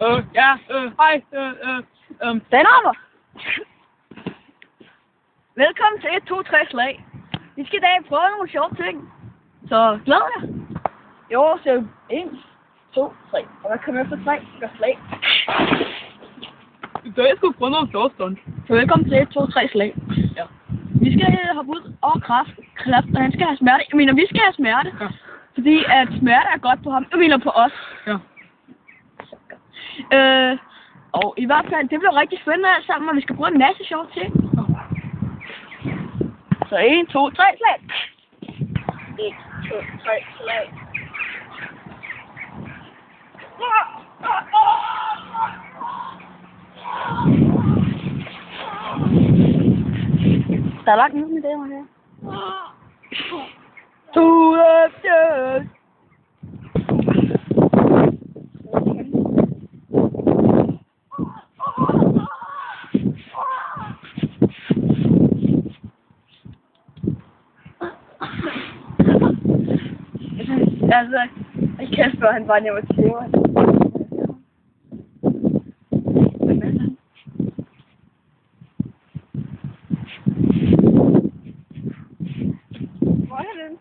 Hej. Stenhammer! Velkommen til 1, 2, 3 slag. Vi skal i dag prøve nogle sjove ting. Så glæd jer. I år ser vi 1, 2, 3. Og hvad kommer efter 3? Gør slag. I dag skal vi prøve noget sjovt stunt. Så velkommen til 1, 2, 3 slag. Ja. Vi skal hoppe ud over kræft, og han skal have smerte. Jeg mener, vi skal have smerte. Ja. Fordi at smerte er godt på ham. Jeg mener på os. Ja. Og i hvert fald, det bliver rigtig spændende alt sammen, og vi skal prøve en masse sjove ting. Så 1, 2, 3 slag. 1, 2, 3 slag. Der er lagt ned med det her. To the church. Altså, jeg kan spørge, han bare nemmere til mig. Hvor er den?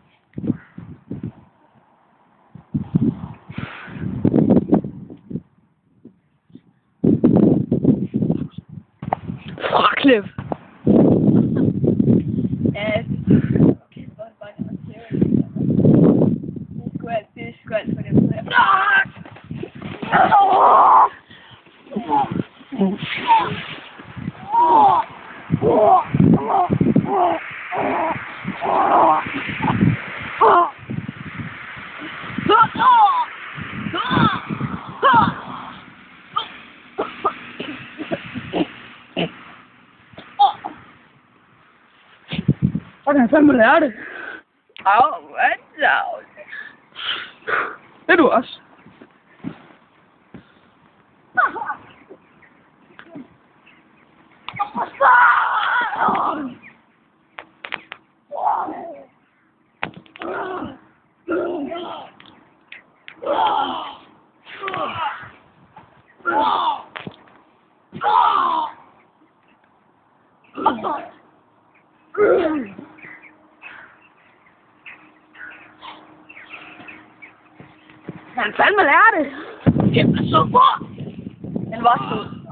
Fraklip! Ja, okay, så er det bare nemmere til mig. Det er sgu alt for dem. Og han fandme lære det. Au, hvad så? Det er du også. Han fandme lære det. Jamen, så hvor? Han var sød.